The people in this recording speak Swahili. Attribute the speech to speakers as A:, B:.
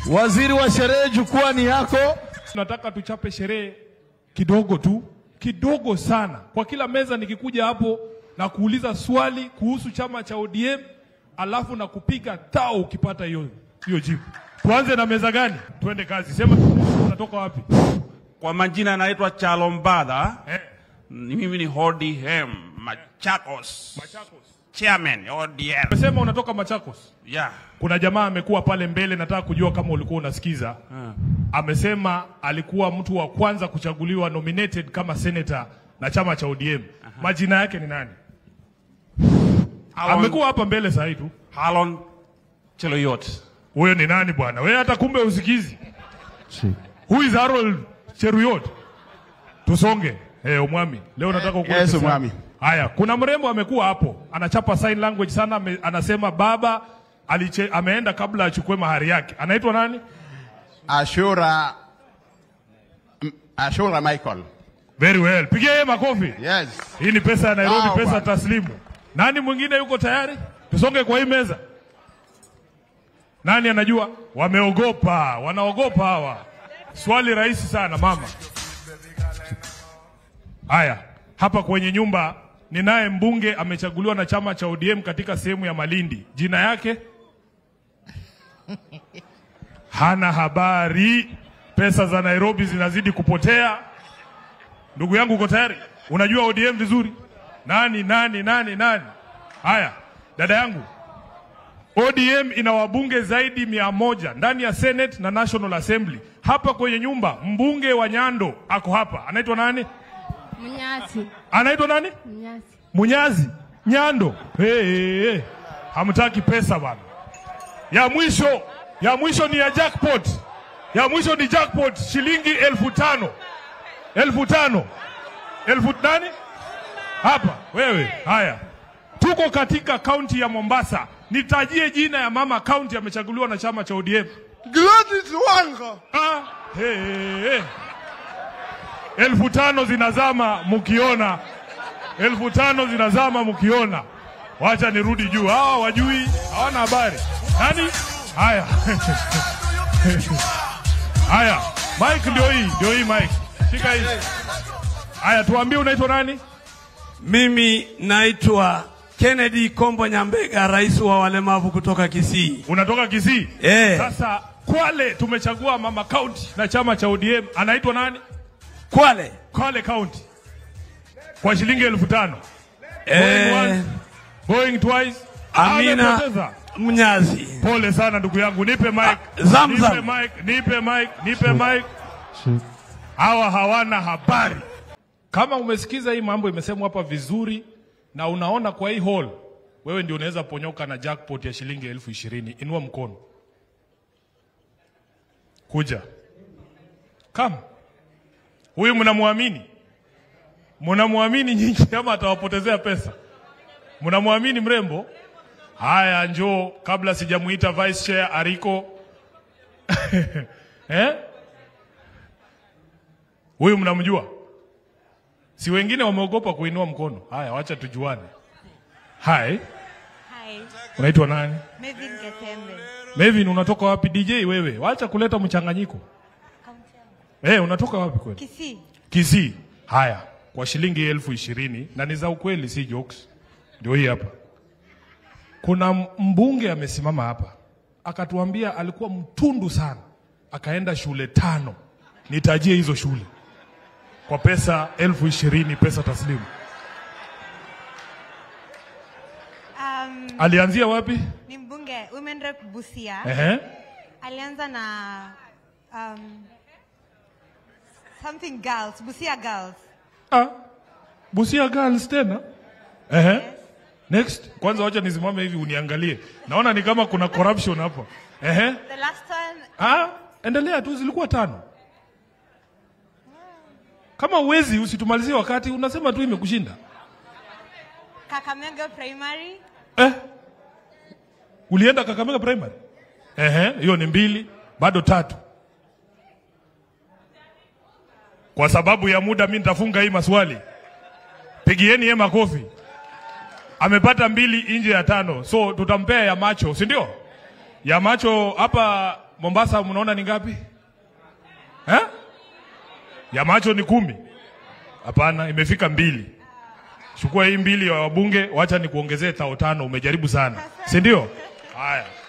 A: Waziri wa sherehe, jukwani yako.
B: Tunataka tuchape sherehe kidogo tu, kidogo sana. Kwa kila meza nikikuja hapo na kuuliza swali kuhusu chama cha ODM, alafu na kupiga tao ukipata hiyo jibu. Tuanze na meza gani? Twende kazi. Sema unatoka wapi?
C: Kwa majina naitwa Chalombada. Mimi ni ODM Machakos.
B: Machakos.
C: Chairman ODM.
B: Umesema unatoka Machakos?
C: Yeah.
B: Kuna jamaa amekuwa pale mbele, nataka kujua kama ulikuwa unasikiza. Amesema alikuwa mtu wa kwanza kuchaguliwa nominated kama senator na chama cha ODM. Majina yake ni nani? Amekuwa hapa mbele sasa tu.
C: Halon Cheloyot.
B: Wewe ni nani bwana? Wewe hata kumbe usikizi. Who is Harold Cheruiyot? Tusonge. Omwami. Leo nataka ukuwe.
A: Yes, Omwami.
B: Haya, kuna mrembo amekuwa hapo. Anachapa sign language sana, anasema baba ameenda kabla achukue mahari yake. Anaitwa nani?
A: Ashura Michael.
B: Very well. Pigia yeye makofi.
A: Yes.
B: Hii ni pesa ya Nairobi,
A: Wow,
B: pesa
A: man.
B: taslimu. Nani mwingine yuko tayari? Tusonge kwa hii meza. Nani anajua? Wameogopa, wanaogopa hawa. Swali rahisi sana mama. Haya, hapa kwenye nyumba ninaye mbunge amechaguliwa na chama cha ODM katika sehemu ya Malindi. Jina yake? Hana habari. Pesa za Nairobi zinazidi kupotea. Ndugu yangu uko tayari? Unajua ODM vizuri? Nani? Haya, dada yangu. ODM ina wabunge zaidi 100 ndani ya Senate na National Assembly. Hapa kwenye nyumba mbunge wa Nyando ako hapa. Anaitwa nani?
D: Munyazi.
B: Anaitwa nani?
D: Munyazi.
B: Munyazi. Nyando. Hey. Hamtaki pesa bana. Ya mwisho ni ya jackpot. Ya mwisho ni jackpot shilingi 5,000. 5,000. 1000 nani? Hapa wewe. Haya. Tuko katika kaunti ya Mombasa. Nitajie jina ya mama kaunti amechaguliwa na chama cha ODM.
A: Gladys Wanga.
B: 5,000 zinazama mkiona. 5,000 zinazama mkiona. Wacha nirudi juu. Hawa wajui, hawana habari. Nani? Haya. Haya. Mike ndio hii Mike. Shika hii. Haya, tuambie unaitwa nani?
E: Mimi naitwa Kennedy Kombo Nyambega, rais wa walemavu kutoka Kisii.
B: Unatoka Kisii? Sasa Kwale tumechagua mama county na chama cha ODM. Anaitwa nani? Kwale county. Kwa shilingi 5,000. Going once, going twice.
E: Amina Munyazi.
B: Pole sana ndugu yangu. Nipe mic.
E: Zamzam.
B: Nipe mic. Hawa hawana habari. Kama umesikiza hii mambo imesemwa hapa vizuri na unaona kwa hii hall, wewe ndio unaweza ponyoka na jackpot ya shilingi 20,000. Inua mkono. Kuja. Come. Huyu mnamwamini? Mnamwamini nyinyi kama atawapotezea pesa? Mnamwamini mrembo? Haya, njoo kabla sijamuita vice chair Ariko. Huyu mnamjua? Si wengine wameogopa kuinua mkono. Haya, wacha tujuane. Hi. Unaitwa nani?
D: Mevin Ketembe.
B: Mevin, unatoka wapi DJ wewe? Wacha kuleta mchanganyiko. Unatoka wapi kweli?
D: Kisii.
B: Kisii. Haya, kwa shilingi 20,000 na ni za ukweli, si jokes. Ndio hii hapa. Kuna mbunge amesimama hapa. Akatuambia alikuwa mtundu sana. Akaenda shule 5. Nitajie hizo shule. Kwa pesa 20,000 pesa taslimu. Alianzia wapi?
D: Ni mbunge Women Rep Busia. Alianza na something girls, Busia girls.
B: Busia girls tena? Yes. Next, kwanza wacha nisimame hivi uniangalie. Naona ni kama kuna corruption hapa.
D: The last one.
B: Endelea tu, zilikuwa 5. Kama uwezi usitumalizie wakati, unasema tu imekushinda.
D: Kakamega Primary.
B: Ulienda Kakamega Primary? Hiyo ni 2, bado 3. Kwa sababu ya muda mimi nitafunga hii maswali. Pigieni yeye makofi. Amepata 2 nje ya 5. So tutampea ya macho, si ndio? Ya macho hapa Mombasa mnaona ni ngapi? Ya macho ni 10. Hapana, imefika 2. Chukua hii 2 ya wabunge, wacha nikuongezee 5. Umejaribu sana. Si ndio? Haya.